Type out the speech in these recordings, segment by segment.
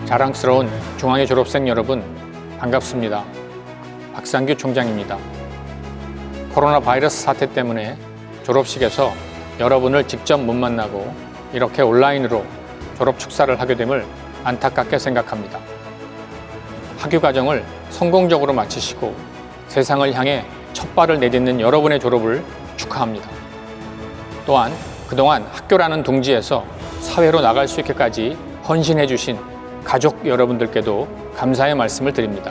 자랑스러운 중앙의 졸업생 여러분, 반갑습니다. 박상규 총장입니다. 코로나 바이러스 사태 때문에 졸업식에서 여러분을 직접 못 만나고 이렇게 온라인으로 졸업 축사를 하게 됨을 안타깝게 생각합니다. 학위 과정을 성공적으로 마치시고 세상을 향해 첫 발을 내딛는 여러분의 졸업을 축하합니다. 또한 그동안 학교라는 둥지에서 사회로 나갈 수 있게까지 헌신해 주신 가족 여러분들께도 감사의 말씀을 드립니다.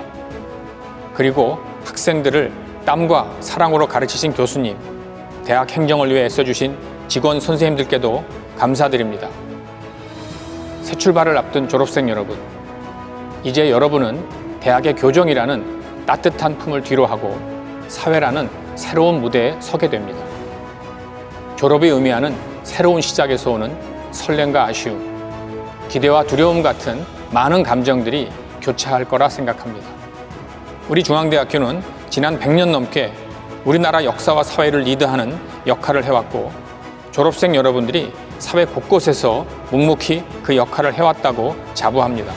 그리고 학생들을 땀과 사랑으로 가르치신 교수님, 대학 행정을 위해 애써주신 직원 선생님들께도 감사드립니다. 새 출발을 앞둔 졸업생 여러분, 이제 여러분은 대학의 교정이라는 따뜻한 품을 뒤로하고 사회라는 새로운 무대에 서게 됩니다. 졸업이 의미하는 새로운 시작에서 오는 설렘과 아쉬움, 기대와 두려움 같은 많은 감정들이 교차할 거라 생각합니다. 우리 중앙대학교는 지난 100년 넘게 우리나라 역사와 사회를 리드하는 역할을 해왔고, 졸업생 여러분들이 사회 곳곳에서 묵묵히 그 역할을 해왔다고 자부합니다.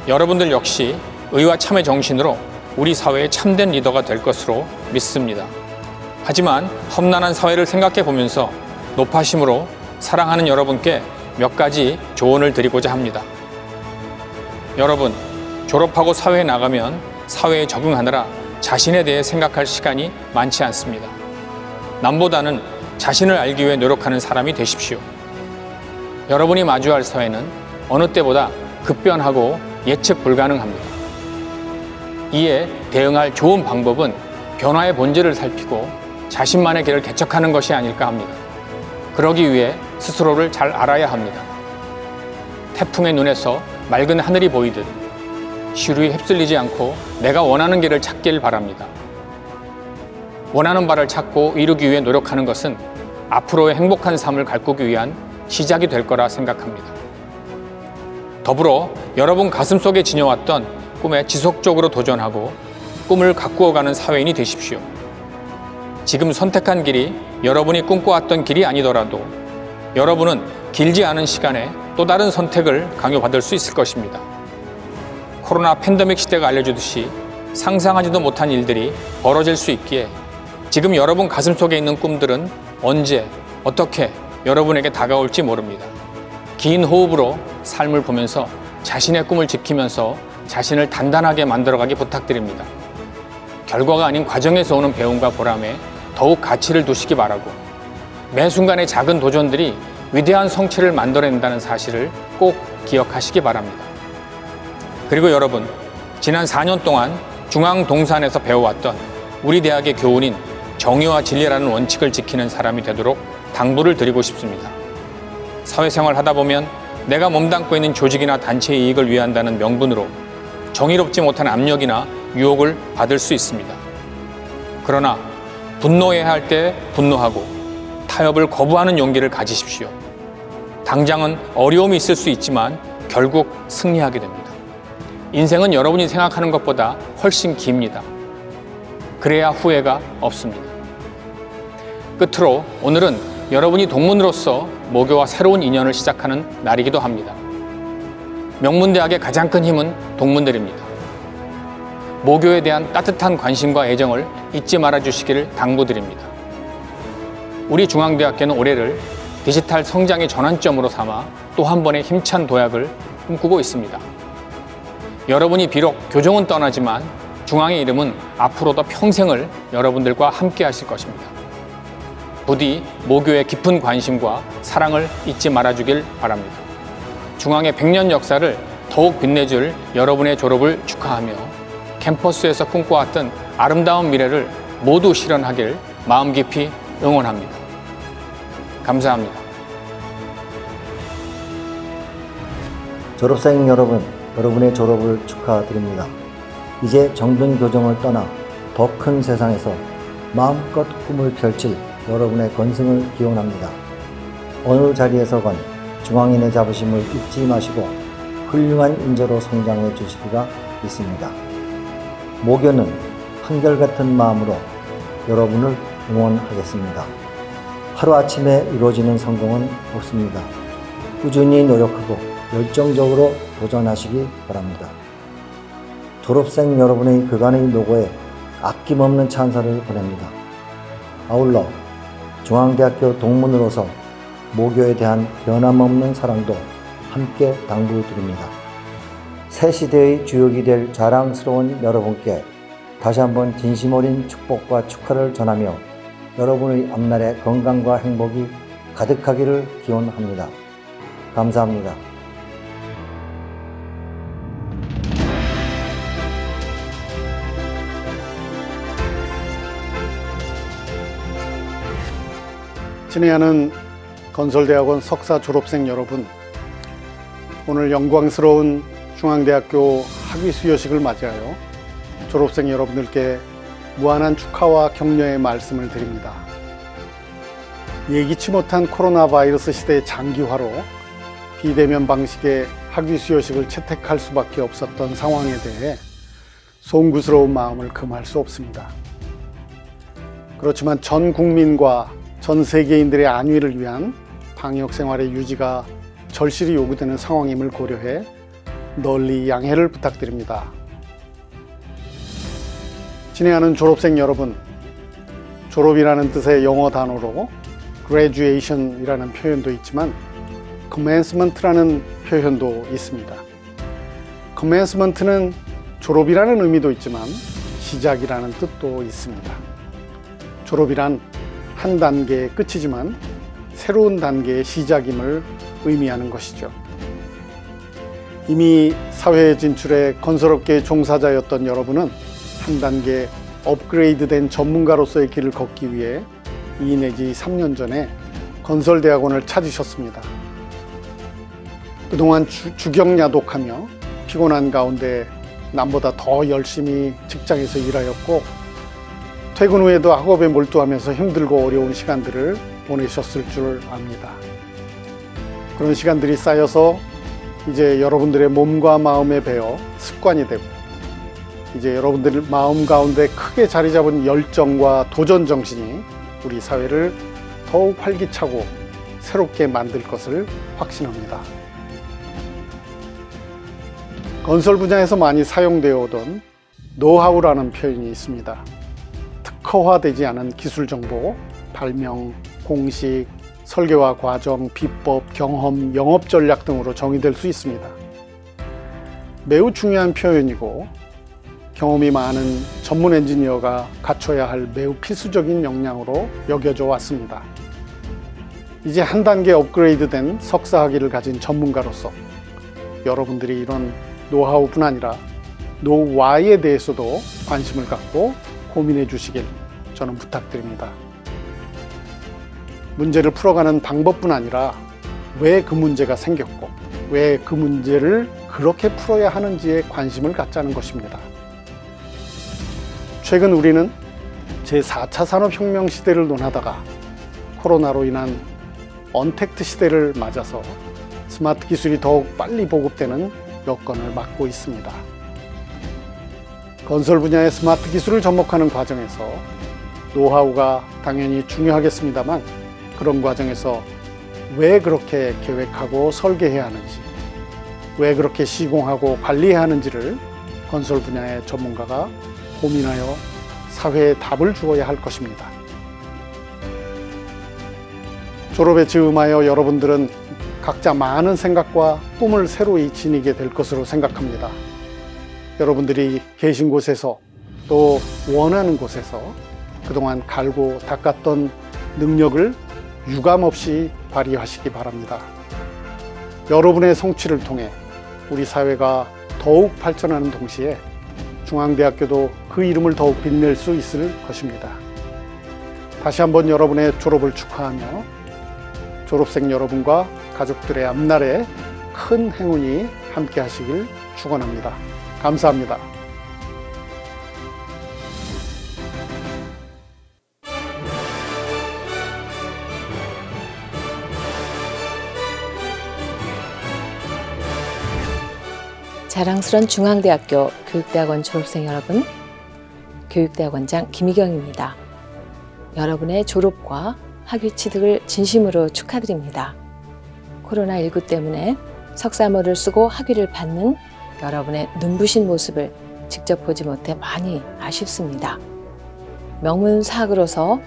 여러분들 역시 의와 참의 정신으로 우리 사회의 참된 리더가 될 것으로 믿습니다. 하지만 험난한 사회를 생각해 보면서 높아심으로 사랑하는 여러분께 몇 가지 조언을 드리고자 합니다. 여러분, 졸업하고 사회에 나가면 사회에 적응하느라 자신에 대해 생각할 시간이 많지 않습니다. 남보다는 자신을 알기 위해 노력하는 사람이 되십시오. 여러분이 마주할 사회는 어느 때보다 급변하고 예측 불가능합니다. 이에 대응할 좋은 방법은 변화의 본질을 살피고 자신만의 길을 개척하는 것이 아닐까 합니다. 그러기 위해 스스로를 잘 알아야 합니다. 태풍의 눈에서 맑은 하늘이 보이듯 시류에 휩쓸리지 않고 내가 원하는 길을 찾길 바랍니다. 원하는 바를 찾고 이루기 위해 노력하는 것은 앞으로의 행복한 삶을 가꾸기 위한 시작이 될 거라 생각합니다. 더불어 여러분 가슴 속에 지녀왔던 꿈에 지속적으로 도전하고 꿈을 가꾸어가는 사회인이 되십시오. 지금 선택한 길이 여러분이 꿈꿔왔던 길이 아니더라도 여러분은 길지 않은 시간에 또 다른 선택을 강요받을 수 있을 것입니다. 코로나 팬데믹 시대가 알려주듯이 상상하지도 못한 일들이 벌어질 수 있기에 지금 여러분 가슴 속에 있는 꿈들은 언제, 어떻게 여러분에게 다가올지 모릅니다. 긴 호흡으로 삶을 보면서 자신의 꿈을 지키면서 자신을 단단하게 만들어가기 부탁드립니다. 결과가 아닌 과정에서 오는 배움과 보람에 더욱 가치를 두시기 바라고, 매 순간의 작은 도전들이 위대한 성취를 만들어낸다는 사실을 꼭 기억하시기 바랍니다. 그리고 여러분, 지난 4년 동안 중앙동산에서 배워왔던 우리 대학의 교훈인 정의와 진리라는 원칙을 지키는 사람이 되도록 당부를 드리고 싶습니다. 사회생활 하다 보면 내가 몸담고 있는 조직이나 단체의 이익을 위한다는 명분으로 정의롭지 못한 압력이나 유혹을 받을 수 있습니다. 그러나 분노해야 할 때 분노하고 타협을 거부하는 용기를 가지십시오. 당장은 어려움이 있을 수 있지만 결국 승리하게 됩니다. 인생은 여러분이 생각하는 것보다 훨씬 깁니다. 그래야 후회가 없습니다. 끝으로 오늘은 여러분이 동문으로서 모교와 새로운 인연을 시작하는 날이기도 합니다. 명문대학의 가장 큰 힘은 동문들입니다. 모교에 대한 따뜻한 관심과 애정을 잊지 말아 주시기를 당부드립니다. 우리 중앙대학교는 올해를 디지털 성장의 전환점으로 삼아 또 한 번의 힘찬 도약을 꿈꾸고 있습니다. 여러분이 비록 교정은 떠나지만 중앙의 이름은 앞으로도 평생을 여러분들과 함께 하실 것입니다. 부디 모교의 깊은 관심과 사랑을 잊지 말아주길 바랍니다. 중앙의 100년 역사를 더욱 빛내줄 여러분의 졸업을 축하하며 캠퍼스에서 꿈꿔왔던 아름다운 미래를 모두 실현하길 마음 깊이 응원합니다. 감사합니다. 졸업생 여러분, 여러분의 졸업을 축하드립니다. 이제 정든 교정을 떠나 더 큰 세상에서 마음껏 꿈을 펼칠 여러분의 건승을 기원합니다. 어느 자리에서건 중앙인의 자부심을 잊지 마시고 훌륭한 인재로 성장해 주시리라 믿습니다. 모교는 한결같은 마음으로 여러분을 응원하겠습니다. 하루아침에 이루어지는 성공은 없습니다. 꾸준히 노력하고 열정적으로 도전하시기 바랍니다. 졸업생 여러분의 그간의 노고에 아낌없는 찬사를 보냅니다. 아울러 중앙대학교 동문으로서 모교에 대한 변함없는 사랑도 함께 당부드립니다. 새 시대의 주역이 될 자랑스러운 여러분께 다시 한번 진심 어린 축복과 축하를 전하며 여러분의 앞날에 건강과 행복이 가득하기를 기원합니다. 감사합니다. 친애하는 건설대학원 석사 졸업생 여러분, 오늘 영광스러운 중앙대학교 학위 수여식을 맞이하여 졸업생 여러분들께 무한한 축하와 격려의 말씀을 드립니다. 예기치 못한 코로나 바이러스 시대의 장기화로 비대면 방식의 학위 수여식을 채택할 수밖에 없었던 상황에 대해 송구스러운 마음을 금할 수 없습니다. 그렇지만 전 국민과 전 세계인들의 안위를 위한 방역 생활의 유지가 절실히 요구되는 상황임을 고려해 널리 양해를 부탁드립니다. 친애하는 졸업생 여러분, 졸업이라는 뜻의 영어 단어로 graduation이라는 표현도 있지만 commencement라는 표현도 있습니다. commencement는 졸업이라는 의미도 있지만 시작이라는 뜻도 있습니다. 졸업이란 한 단계의 끝이지만 새로운 단계의 시작임을 의미하는 것이죠. 이미 사회에 진출해 건설업계의 종사자였던 여러분은 한 단계 업그레이드된 전문가로서의 길을 걷기 위해 2 내지 3년 전에 건설대학원을 찾으셨습니다. 그동안 주경야독하며 피곤한 가운데 남보다 더 열심히 직장에서 일하였고 퇴근 후에도 학업에 몰두하면서 힘들고 어려운 시간들을 보내셨을 줄 압니다. 그런 시간들이 쌓여서 이제 여러분들의 몸과 마음에 배어 습관이 되고 이제 여러분들 마음 가운데 크게 자리 잡은 열정과 도전 정신이 우리 사회를 더욱 활기차고 새롭게 만들 것을 확신합니다. 건설 분야에서 많이 사용되어 오던 노하우라는 표현이 있습니다. 특허화되지 않은 기술 정보, 발명, 공식, 설계와 과정, 비법, 경험, 영업 전략 등으로 정의될 수 있습니다. 매우 중요한 표현이고 경험이 많은 전문 엔지니어가 갖춰야 할 매우 필수적인 역량으로 여겨져 왔습니다. 이제 한 단계 업그레이드된 석사 학위를 가진 전문가로서 여러분들이 이런 노하우뿐 아니라 노와이에 대해서도 관심을 갖고 고민해 주시길 저는 부탁드립니다. 문제를 풀어가는 방법뿐 아니라 왜 그 문제가 생겼고 왜 그 문제를 그렇게 풀어야 하는지에 관심을 갖자는 것입니다. 최근 우리는 제4차 산업혁명 시대를 논하다가 코로나로 인한 언택트 시대를 맞아서 스마트 기술이 더욱 빨리 보급되는 여건을 맞고 있습니다. 건설 분야의 스마트 기술을 접목하는 과정에서 노하우가 당연히 중요하겠습니다만 그런 과정에서 왜 그렇게 계획하고 설계해야 하는지, 왜 그렇게 시공하고 관리해야 하는지를 건설 분야의 전문가가 고민하여 사회에 답을 주어야 할 것입니다. 졸업에 즈음하여 여러분들은 각자 많은 생각과 꿈을 새로이 지니게 될 것으로 생각합니다. 여러분들이 계신 곳에서 또 원하는 곳에서 그동안 갈고 닦았던 능력을 유감없이 발휘하시기 바랍니다. 여러분의 성취를 통해 우리 사회가 더욱 발전하는 동시에 중앙대학교도 그 이름을 더욱 빛낼 수 있을 것입니다. 다시 한번 여러분의 졸업을 축하하며 졸업생 여러분과 가족들의 앞날에 큰 행운이 함께 하시길 축원합니다. 감사합니다. 자랑스런 중앙대학교 교육대학원 졸업생 여러분, 교육대학원장 김희경입니다. 여러분의 졸업과 학위 취득을 진심으로 축하드립니다. 코로나19 때문에 석사모를 쓰고 학위를 받는 여러분의 눈부신 모습을 직접 보지 못해 많이 아쉽습니다. 명문사학으로서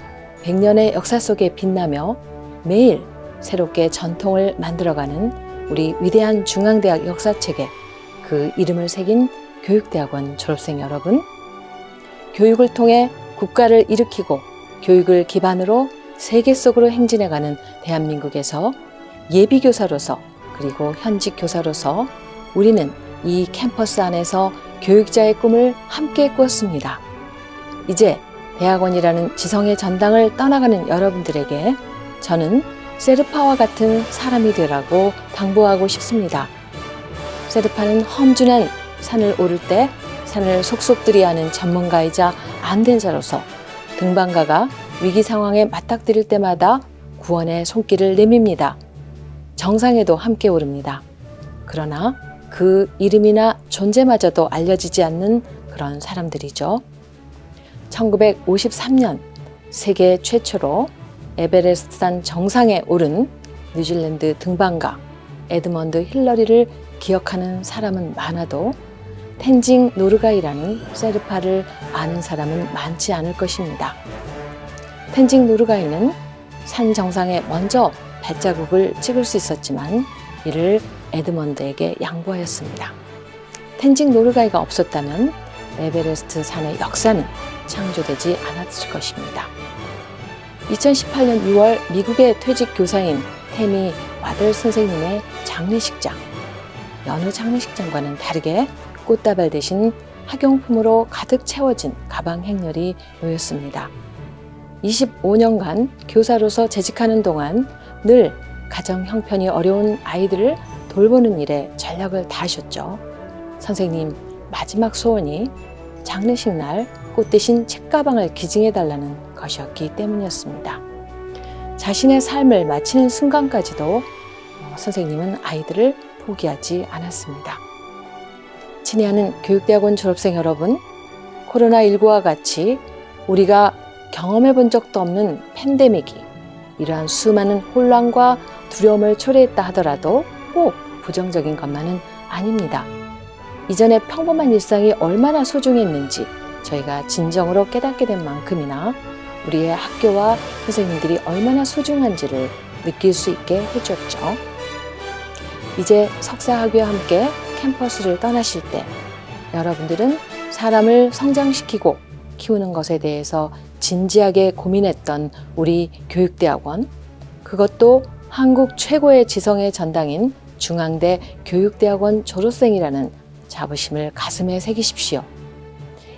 100년의 역사 속에 빛나며 매일 새롭게 전통을 만들어가는 우리 위대한 중앙대학 역사책에 그 이름을 새긴 교육대학원 졸업생 여러분, 교육을 통해 국가를 일으키고 교육을 기반으로 세계 속으로 행진해가는 대한민국에서 예비교사로서 그리고 현직 교사로서 우리는 이 캠퍼스 안에서 교육자의 꿈을 함께 꾸었습니다. 이제 대학원이라는 지성의 전당을 떠나가는 여러분들에게 저는 세르파와 같은 사람이 되라고 당부하고 싶습니다. 세르파는 험준한 산을 오를 때 산을 속속 들이하는 전문가이자 안된자로서 등반가가 위기 상황에 맞닥뜨릴 때마다 구원의 손길을 내밉니다. 정상에도 함께 오릅니다. 그러나 그 이름이나 존재마저도 알려지지 않는 그런 사람들이죠. 1953년 세계 최초로 에베레스트산 정상에 오른 뉴질랜드 등반가 에드먼드 힐러리를 기억하는 사람은 많아도 텐징 노르가이라는 세르파를 아는 사람은 많지 않을 것입니다. 텐징 노르가이는 산 정상에 먼저 발자국을 찍을 수 있었지만 이를 에드먼드에게 양보하였습니다. 텐징 노르가이가 없었다면 에베레스트 산의 역사는 창조되지 않았을 것입니다. 2018년 6월 미국의 퇴직 교사인 태미 와들 선생님의 장례식장, 여느 장례식장과는 다르게 꽃다발 대신 학용품으로 가득 채워진 가방 행렬이 놓였습니다. 25년간 교사로서 재직하는 동안 늘 가정 형편이 어려운 아이들을 돌보는 일에 전력을 다하셨죠. 선생님 마지막 소원이 장례식 날 꽃 대신 책가방을 기증해달라는 것이었기 때문이었습니다. 자신의 삶을 마치는 순간까지도 선생님은 아이들을 포기하지 않았습니다. 친애하는 교육대학원 졸업생 여러분, 코로나19와 같이 우리가 경험해 본 적도 없는 팬데믹이 이러한 수많은 혼란과 두려움을 초래했다 하더라도 꼭 부정적인 것만은 아닙니다. 이전에 평범한 일상이 얼마나 소중했는지 저희가 진정으로 깨닫게 된 만큼이나 우리의 학교와 선생님들이 얼마나 소중한지를 느낄 수 있게 해줬죠. 이제 석사학위와 함께 캠퍼스를 떠나실 때 여러분들은 사람을 성장시키고 키우는 것에 대해서 진지하게 고민했던 우리 교육대학원, 그것도 한국 최고의 지성의 전당인 중앙대 교육대학원 졸업생이라는 자부심을 가슴에 새기십시오.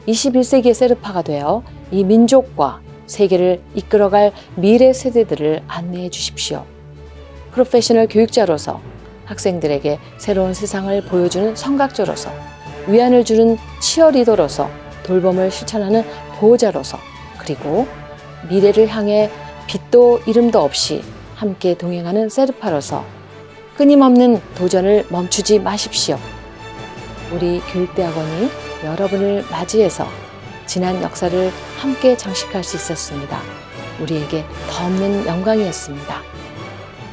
21세기의 세르파가 되어 이 민족과 세계를 이끌어갈 미래 세대들을 안내해 주십시오. 프로페셔널 교육자로서 학생들에게 새로운 세상을 보여주는 성각자로서 위안을 주는 치어리더로서 돌봄을 실천하는 보호자로서 그리고 미래를 향해 빛도 이름도 없이 함께 동행하는 세르파로서 끊임없는 도전을 멈추지 마십시오. 우리 교육대학원이 여러분을 맞이해서 지난 역사를 함께 장식할 수 있었습니다. 우리에게 더 없는 영광이었습니다.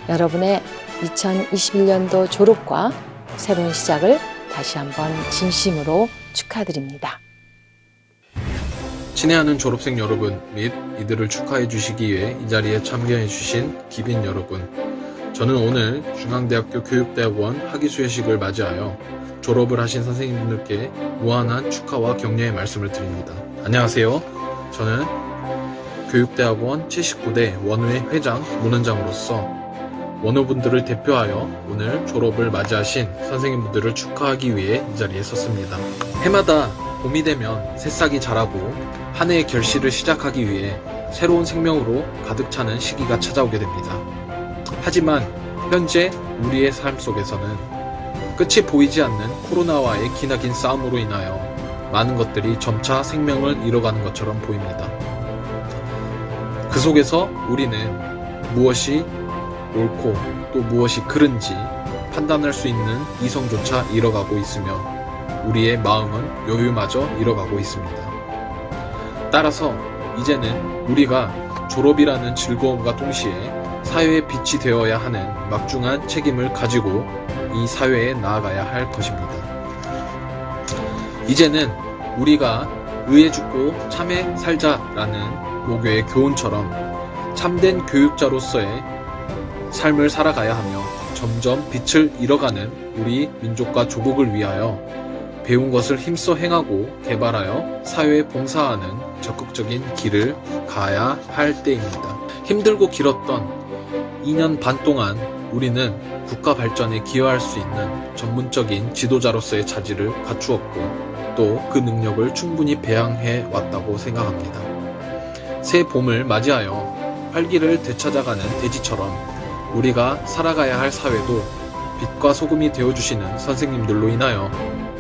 여러분의 2021년도 졸업과 새로운 시작을 다시 한번 진심으로 축하드립니다. 친애하는 졸업생 여러분 및 이들을 축하해 주시기 위해 이 자리에 참여해 주신 기빈 여러분, 저는 오늘 중앙대학교 교육대학원 학위수여식을 맞이하여 졸업을 하신 선생님들께 무한한 축하와 격려의 말씀을 드립니다. 안녕하세요. 저는 교육대학원 79대 원우회 회장 문원장으로서 원우분들을 대표하여 오늘 졸업을 맞이하신 선생님분들을 축하하기 위해 이 자리에 섰습니다. 해마다 봄이 되면 새싹이 자라고 한 해의 결실을 시작하기 위해 새로운 생명으로 가득 차는 시기가 찾아오게 됩니다. 하지만 현재 우리의 삶 속에서는 끝이 보이지 않는 코로나와의 기나긴 싸움으로 인하여 많은 것들이 점차 생명을 잃어가는 것처럼 보입니다. 그 속에서 우리는 무엇이 옳고 또 무엇이 그른지 판단할 수 있는 이성조차 잃어가고 있으며 우리의 마음은 여유마저 잃어가고 있습니다. 따라서 이제는 우리가 졸업이라는 즐거움과 동시에 사회의 빛이 되어야 하는 막중한 책임을 가지고 이 사회에 나아가야 할 것입니다. 이제는 우리가 의에 죽고 참에 살자라는 모교의 교훈처럼 참된 교육자로서의 삶을 살아가야 하며 점점 빛을 잃어가는 우리 민족과 조국을 위하여 배운 것을 힘써 행하고 개발하여 사회에 봉사하는 적극적인 길을 가야 할 때입니다. 힘들고 길었던 2년 반 동안 우리는 국가 발전에 기여할 수 있는 전문적인 지도자로서의 자질을 갖추었고 또 그 능력을 충분히 배양해 왔다고 생각합니다. 새 봄을 맞이하여 활기를 되찾아가는 대지처럼 우리가 살아가야 할 사회도 빛과 소금이 되어주시는 선생님들로 인하여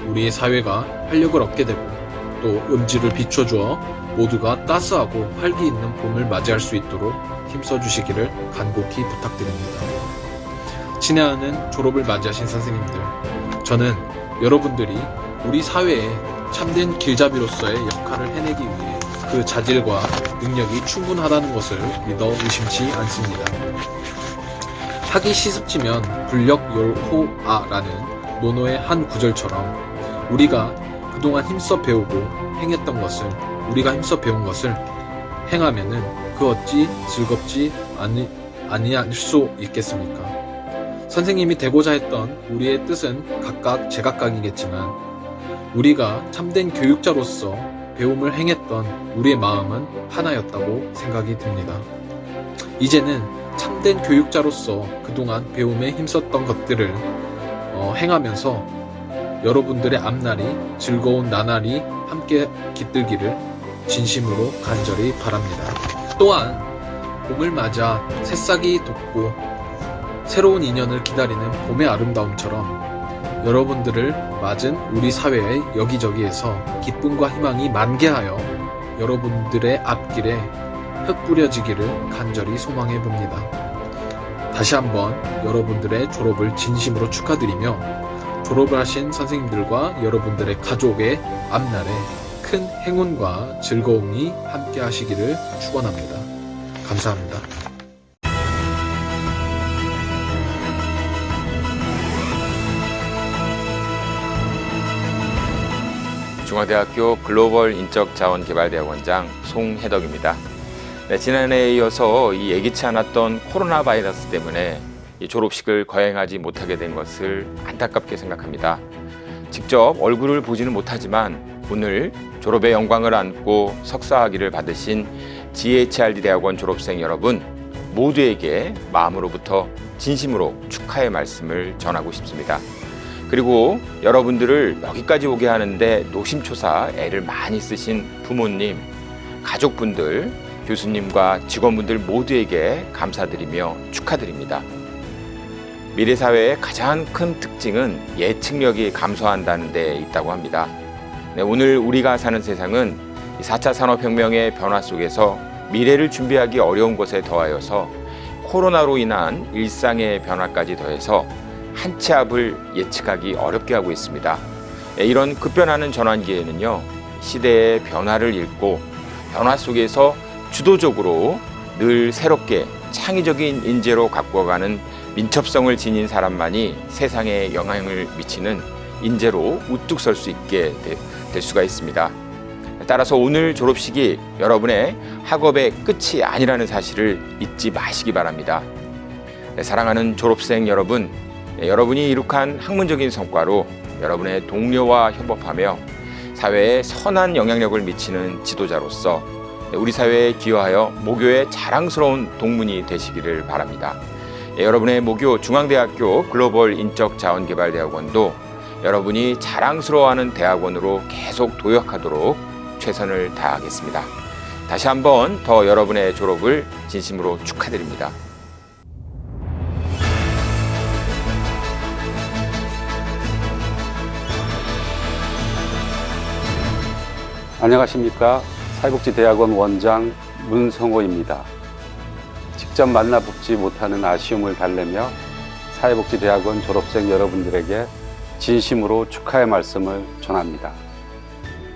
우리 사회가 활력을 얻게 되고 또 음지를 비춰주어 모두가 따스하고 활기 있는 봄을 맞이할 수 있도록 힘써주시기를 간곡히 부탁드립니다. 친애하는 졸업을 맞이하신 선생님들, 저는 여러분들이 우리 사회에 참된 길잡이로서의 역할을 해내기 위해 그 자질과 능력이 충분하다는 것을 믿어 의심치 않습니다. 학이 시습지면 불력열호아라는 논어의 한 구절처럼 우리가 그동안 힘써 배우고 행했던 것을, 우리가 힘써 배운 것을 행하면은 그 어찌 즐겁지 아니할 수 있겠습니까? 선생님이 되고자 했던 우리의 뜻은 각각 제각각이겠지만 우리가 참된 교육자로서 배움을 행했던 우리의 마음은 하나였다고 생각이 듭니다. 이제는 참된 교육자로서 그동안 배움에 힘썼던 것들을 행하면서 여러분들의 앞날이 즐거운 나날이 함께 깃들기를 진심으로 간절히 바랍니다. 또한 봄을 맞아 새싹이 돋고 새로운 인연을 기다리는 봄의 아름다움처럼 여러분들을 맞은 우리 사회의 여기저기에서 기쁨과 희망이 만개하여 여러분들의 앞길에 흙 뿌려지기를 간절히 소망해 봅니다. 다시 한번 여러분들의 졸업을 진심으로 축하드리며 졸업을 하신 선생님들과 여러분들의 가족의 앞날에 큰 행운과 즐거움이 함께 하시기를 축원합니다. 감사합니다. 중앙대학교 글로벌 인적자원개발대학원장 송혜덕입니다. 네, 지난해에 이어서 이 예기치 않았던 코로나 바이러스 때문에 이 졸업식을 거행하지 못하게 된 것을 안타깝게 생각합니다. 직접 얼굴을 보지는 못하지만 오늘 졸업의 영광을 안고 석사학위를 받으신 GHRD 대학원 졸업생 여러분 모두에게 마음으로부터 진심으로 축하의 말씀을 전하고 싶습니다. 그리고 여러분들을 여기까지 오게 하는데 노심초사 애를 많이 쓰신 부모님, 가족분들, 교수님과 직원분들 모두에게 감사드리며 축하드립니다. 미래 사회의 가장 큰 특징은 예측력이 감소한다는 데 있다고 합니다. 네, 오늘 우리가 사는 세상은 4차 산업혁명의 변화 속에서 미래를 준비하기 어려운 것에 더하여서 코로나로 인한 일상의 변화까지 더해서 한 치 앞을 예측하기 어렵게 하고 있습니다. 이런 급변하는 전환기에는요, 시대의 변화를 읽고 변화 속에서 주도적으로 늘 새롭게 창의적인 인재로 가꿔가는 민첩성을 지닌 사람만이 세상에 영향을 미치는 인재로 우뚝 설 수 있게 될 수가 있습니다. 따라서 오늘 졸업식이 여러분의 학업의 끝이 아니라는 사실을 잊지 마시기 바랍니다. 사랑하는 졸업생 여러분, 여러분이 이룩한 학문적인 성과로 여러분의 동료와 협업하며 사회에 선한 영향력을 미치는 지도자로서 우리 사회에 기여하여 모교의 자랑스러운 동문이 되시기를 바랍니다. 여러분의 모교 중앙대학교 글로벌 인적자원개발대학원도 여러분이 자랑스러워하는 대학원으로 계속 도약하도록 최선을 다하겠습니다. 다시 한번 더 여러분의 졸업을 진심으로 축하드립니다. 안녕하십니까. 사회복지대학원 원장 문성호입니다. 직접 만나뵙지 못하는 아쉬움을 달래며 사회복지대학원 졸업생 여러분들에게 진심으로 축하의 말씀을 전합니다.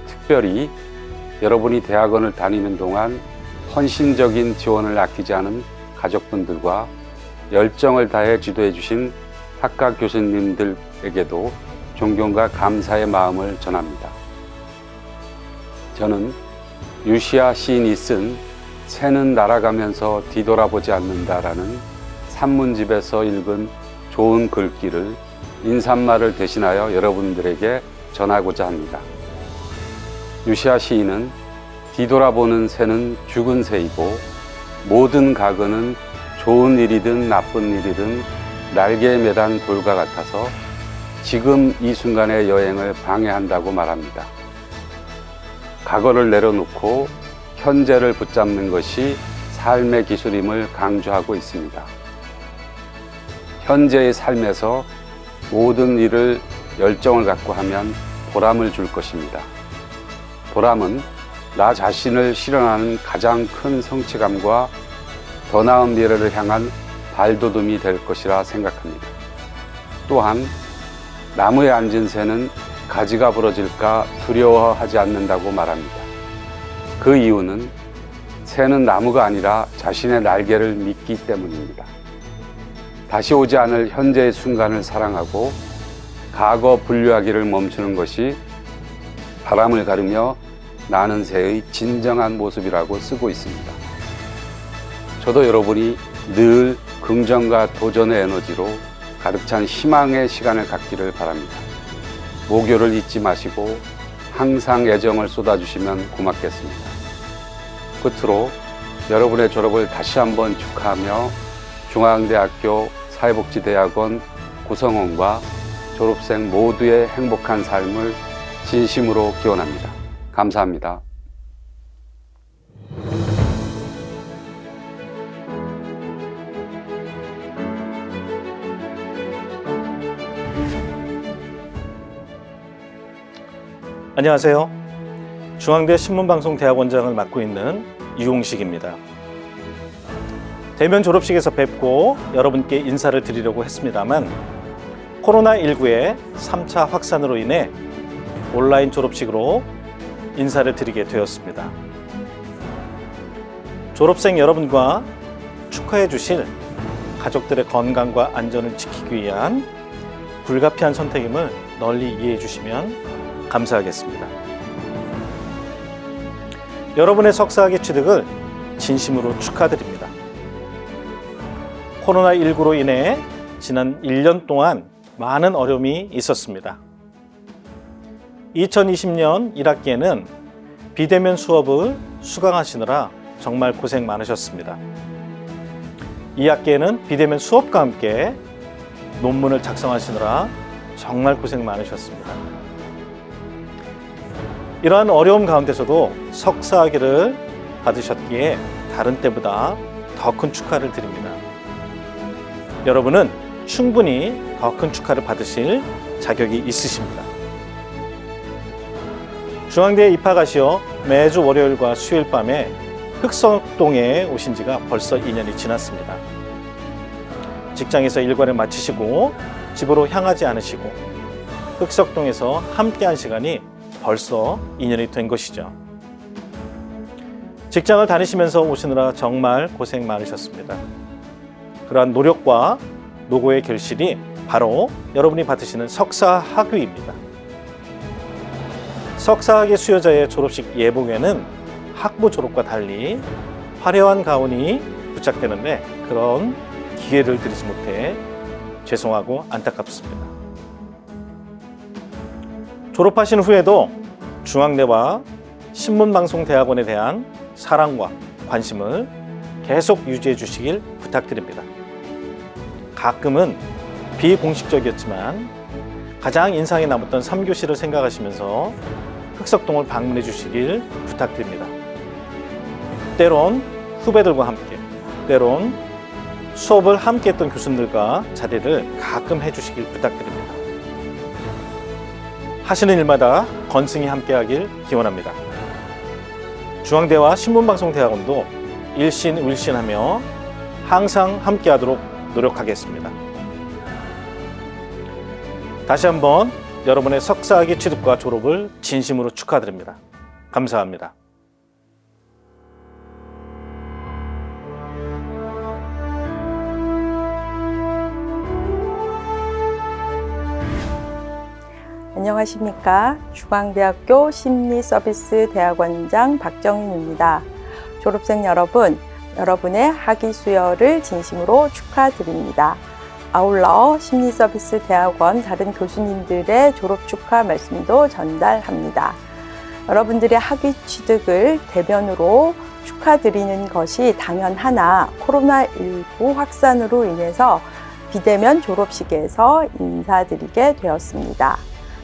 특별히 여러분이 대학원을 다니는 동안 헌신적인 지원을 아끼지 않은 가족분들과 열정을 다해 지도해 주신 학과 교수님들에게도 존경과 감사의 마음을 전합니다. 저는 유시아 시인이 쓴 새는 날아가면서 뒤돌아보지 않는다라는 산문집에서 읽은 좋은 글귀를 인사말을 대신하여 여러분들에게 전하고자 합니다. 유시아 시인은 뒤돌아보는 새는 죽은 새이고 모든 가근은 좋은 일이든 나쁜 일이든 날개에 매단 돌과 같아서 지금 이 순간의 여행을 방해한다고 말합니다. 과거를 내려놓고 현재를 붙잡는 것이 삶의 기술임을 강조하고 있습니다. 현재의 삶에서 모든 일을 열정을 갖고 하면 보람을 줄 것입니다. 보람은 나 자신을 실현하는 가장 큰 성취감과 더 나은 미래를 향한 발돋움이 될 것이라 생각합니다. 또한 나무에 앉은 새는 가지가 부러질까 두려워하지 않는다고 말합니다. 그 이유는 새는 나무가 아니라 자신의 날개를 믿기 때문입니다. 다시 오지 않을 현재의 순간을 사랑하고 과거 분류하기를 멈추는 것이 바람을 가르며 나는 새의 진정한 모습이라고 쓰고 있습니다. 저도 여러분이 늘 긍정과 도전의 에너지로 가득 찬 희망의 시간을 갖기를 바랍니다. 모교를 잊지 마시고 항상 애정을 쏟아주시면 고맙겠습니다. 끝으로 여러분의 졸업을 다시 한번 축하하며 중앙대학교 사회복지대학원 구성원과 졸업생 모두의 행복한 삶을 진심으로 기원합니다. 감사합니다. 안녕하세요. 중앙대 신문방송대학원장을 맡고 있는 유용식입니다. 대면 졸업식에서 뵙고 여러분께 인사를 드리려고 했습니다만 코로나19의 3차 확산으로 인해 온라인 졸업식으로 인사를 드리게 되었습니다. 졸업생 여러분과 축하해 주실 가족들의 건강과 안전을 지키기 위한 불가피한 선택임을 널리 이해해 주시면 감사하겠습니다. 여러분의 석사학위 취득을 진심으로 축하드립니다. 코로나19로 인해 지난 1년 동안 많은 어려움이 있었습니다. 2020년 1학기에는 비대면 수업을 수강하시느라 정말 고생 많으셨습니다. 2학기에는 비대면 수업과 함께 논문을 작성하시느라 정말 고생 많으셨습니다. 이러한 어려움 가운데서도 석사학위를 받으셨기에 다른 때보다 더 큰 축하를 드립니다. 여러분은 충분히 더 큰 축하를 받으실 자격이 있으십니다. 중앙대에 입학하시어 매주 월요일과 수요일 밤에 흑석동에 오신 지가 벌써 2년이 지났습니다. 직장에서 일과를 마치시고 집으로 향하지 않으시고 흑석동에서 함께한 시간이 벌써 2년이 된 것이죠. 직장을 다니시면서 오시느라 정말 고생 많으셨습니다. 그러한 노력과 노고의 결실이 바로 여러분이 받으시는 석사학위입니다. 석사학위 수여자의 졸업식 예복에는 학부 졸업과 달리 화려한 가운이 부착되는데 그런 기회를 드리지 못해 죄송하고 안타깝습니다. 졸업하신 후에도 중앙대와 신문방송대학원에 대한 사랑과 관심을 계속 유지해 주시길 부탁드립니다. 가끔은 비공식적이었지만 가장 인상에 남았던 3교시를 생각하시면서 흑석동을 방문해 주시길 부탁드립니다. 때론 후배들과 함께, 때론 수업을 함께 했던 교수님들과 자리를 가끔 해주시길 부탁드립니다. 하시는 일마다 건승이 함께하길 기원합니다. 중앙대와 신문방송대학원도 일신일신하며 항상 함께하도록 노력하겠습니다. 다시 한번 여러분의 석사학위 취득과 졸업을 진심으로 축하드립니다. 감사합니다. 안녕하십니까. 중앙대학교 심리서비스대학원장 박정인입니다. 졸업생 여러분, 여러분의 학위 수여를 진심으로 축하드립니다. 아울러 심리서비스대학원 다른 교수님들의 졸업 축하 말씀도 전달합니다. 여러분들의 학위 취득을 대면으로 축하드리는 것이 당연하나 코로나19 확산으로 인해서 비대면 졸업식에서 인사드리게 되었습니다.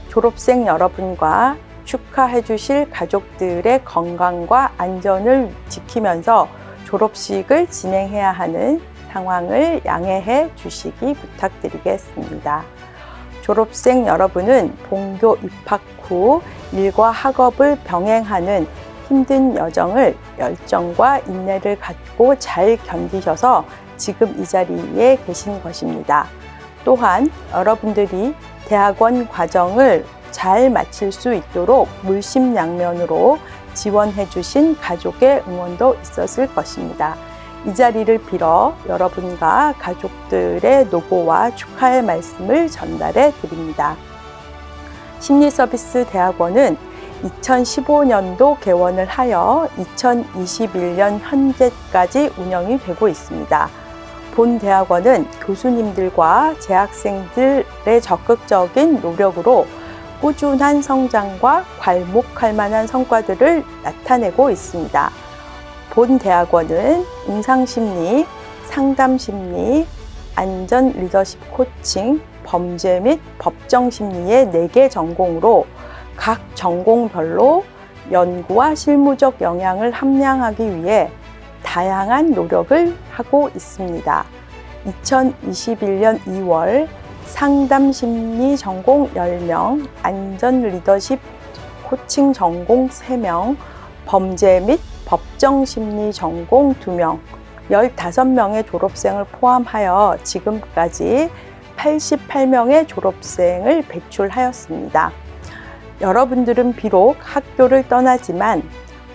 졸업생 여러분과 축하해 주실 가족들의 건강과 안전을 지키면서 졸업식을 진행해야 하는 상황을 양해해 주시기 부탁드리겠습니다. 졸업생 여러분은 본교 입학 후 일과 학업을 병행하는 힘든 여정을 열정과 인내를 갖고 잘 견디셔서 지금 이 자리에 계신 것입니다. 또한 여러분들이 대학원 과정을 잘 마칠 수 있도록 물심양면으로 지원해 주신 가족의 응원도 있었을 것입니다. 이 자리를 빌어 여러분과 가족들의 노고와 축하의 말씀을 전달해 드립니다. 심리서비스대학원은 2015년도 개원을 하여 2021년 현재까지 운영이 되고 있습니다. 본 대학원은 교수님들과 재학생들의 적극적인 노력으로 꾸준한 성장과 괄목할 만한 성과들을 나타내고 있습니다. 본 대학원은 임상심리, 상담심리, 안전 리더십 코칭, 범죄 및 법정심리의 4개 전공으로 각 전공별로 연구와 실무적 역량을 함량하기 위해 다양한 노력을 하고 있습니다. 2021년 2월 상담심리 전공 10명, 안전 리더십 코칭 전공 3명, 범죄 및 법정심리 전공 2명, 15명의 졸업생을 포함하여 지금까지 88명의 졸업생을 배출하였습니다. 여러분들은 비록 학교를 떠나지만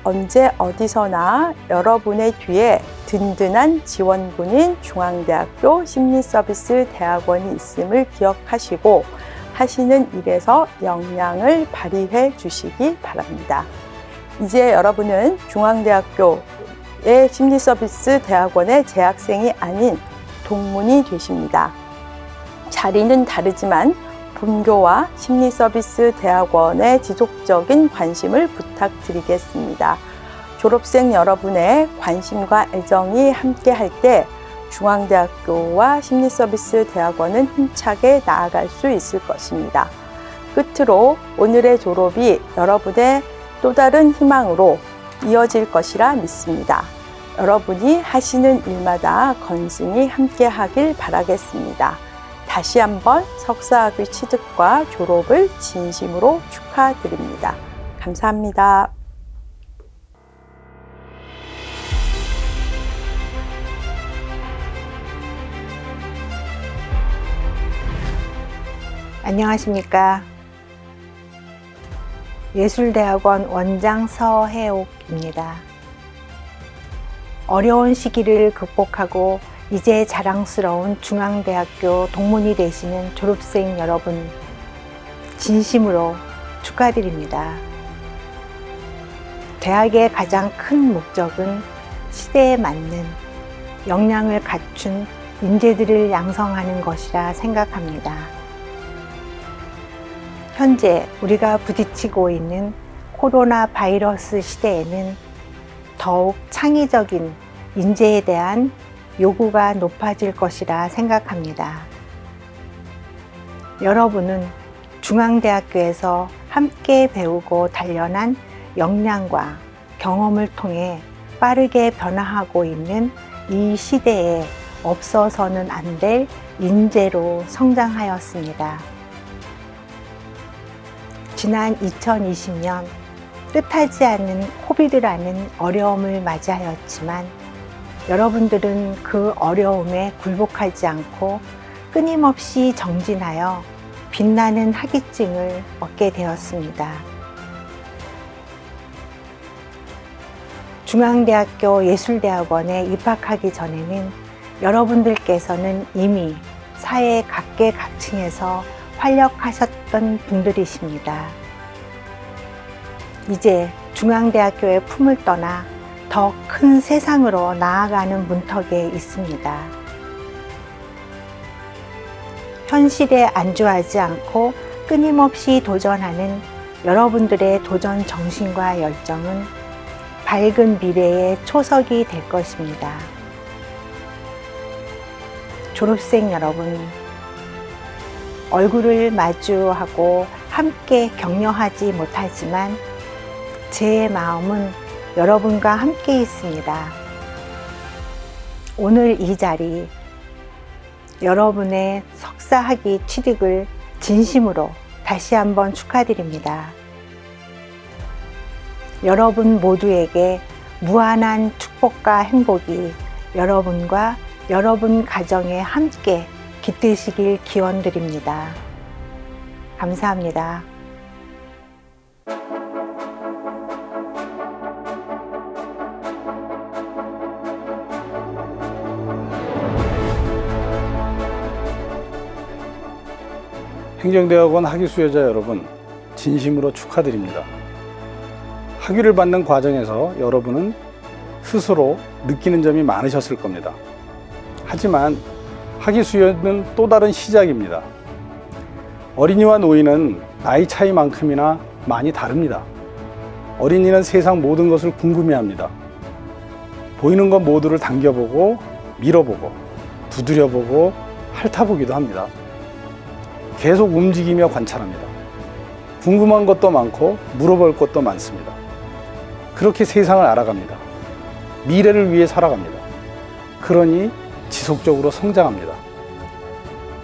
언제 어디서나 여러분의 뒤에 든든한 지원군인 중앙대학교 심리서비스대학원이 있음을 기억하시고 하시는 일에서 역량을 발휘해 주시기 바랍니다. 이제 여러분은 중앙대학교의 심리서비스대학원의 재학생이 아닌 동문이 되십니다. 자리는 다르지만 본교와 심리서비스대학원의 지속적인 관심을 부탁드리겠습니다. 졸업생 여러분의 관심과 애정이 함께할 때 중앙대학교와 심리서비스대학원은 힘차게 나아갈 수 있을 것입니다. 끝으로 오늘의 졸업이 여러분의 또 다른 희망으로 이어질 것이라 믿습니다. 여러분이 하시는 일마다 건승이 함께하길 바라겠습니다. 다시 한번 석사학위 취득과 졸업을 진심으로 축하드립니다. 감사합니다. 안녕하십니까. 예술대학원 원장 서혜옥입니다. 어려운 시기를 극복하고 이제 자랑스러운 중앙대학교 동문이 되시는 졸업생 여러분, 진심으로 축하드립니다. 대학의 가장 큰 목적은 시대에 맞는 역량을 갖춘 인재들을 양성하는 것이라 생각합니다. 현재 우리가 부딪히고 있는 코로나 바이러스 시대에는 더욱 창의적인 인재에 대한 요구가 높아질 것이라 생각합니다. 여러분은 중앙대학교에서 함께 배우고 단련한 역량과 경험을 통해 빠르게 변화하고 있는 이 시대에 없어서는 안 될 인재로 성장하였습니다. 지난 2020년 뜻하지 않은 코비드라는 어려움을 맞이하였지만 여러분들은 그 어려움에 굴복하지 않고 끊임없이 정진하여 빛나는 학위증을 얻게 되었습니다. 중앙대학교 예술대학원에 입학하기 전에는 여러분들께서는 이미 사회 각계각층에서 활약하셨던 분들이십니다. 이제 중앙대학교의 품을 떠나 더 큰 세상으로 나아가는 문턱에 있습니다. 현실에 안주하지 않고 끊임없이 도전하는 여러분들의 도전 정신과 열정은 밝은 미래의 초석이 될 것입니다. 졸업생 여러분, 얼굴을 마주하고 함께 격려하지 못하지만 제 마음은 여러분과 함께 있습니다. 오늘 이 자리, 여러분의 석사학위 취득을 진심으로 다시 한번 축하드립니다. 여러분 모두에게 무한한 축복과 행복이 여러분과 여러분 가정에 함께 깃드시길 기원드립니다. 감사합니다. 행정대학원 학위 수혜자 여러분, 진심으로 축하드립니다. 학위를 받는 과정에서 여러분은 스스로 느끼는 점이 많으셨을 겁니다. 하지만 학위 수여는 또 다른 시작입니다. 어린이와 노인은 나이 차이만큼이나 많이 다릅니다. 어린이는 세상 모든 것을 궁금해합니다. 보이는 것 모두를 당겨보고 밀어보고 두드려보고 핥아보기도 합니다. 계속 움직이며 관찰합니다. 궁금한 것도 많고 물어볼 것도 많습니다. 그렇게 세상을 알아갑니다. 미래를 위해 살아갑니다. 그러니 지속적으로 성장합니다.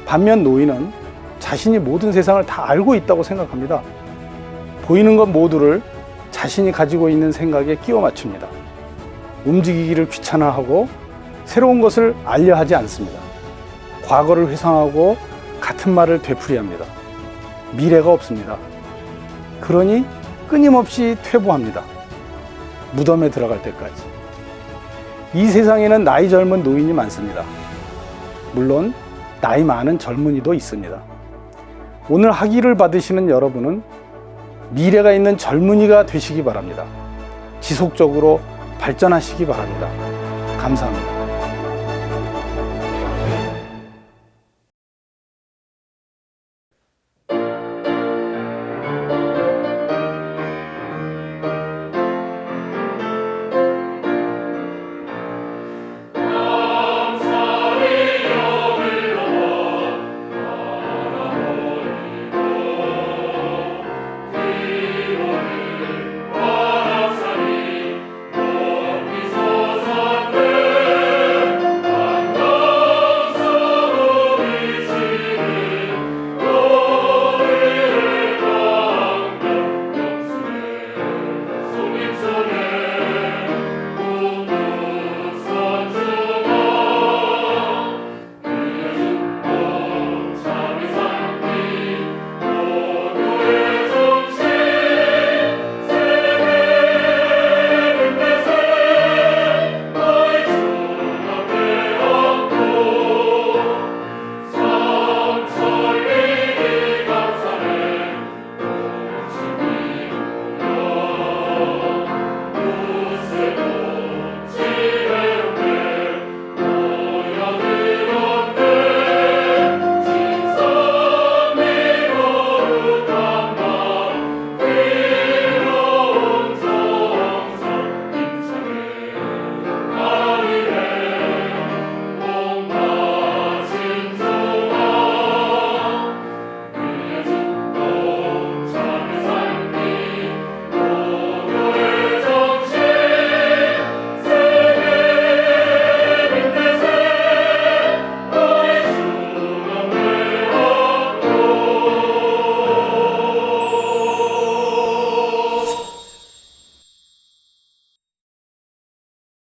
반면 노인은 자신이 모든 세상을 다 알고 있다고 생각합니다. 보이는 것 모두를 자신이 가지고 있는 생각에 끼워 맞춥니다. 움직이기를 귀찮아하고 새로운 것을 알려 하지 않습니다. 과거를 회상하고 같은 말을 되풀이합니다. 미래가 없습니다. 그러니 끊임없이 퇴보합니다. 무덤에 들어갈 때까지. 이 세상에는 나이 젊은 노인이 많습니다. 물론 나이 많은 젊은이도 있습니다. 오늘 학위를 받으시는 여러분은 미래가 있는 젊은이가 되시기 바랍니다. 지속적으로 발전하시기 바랍니다. 감사합니다.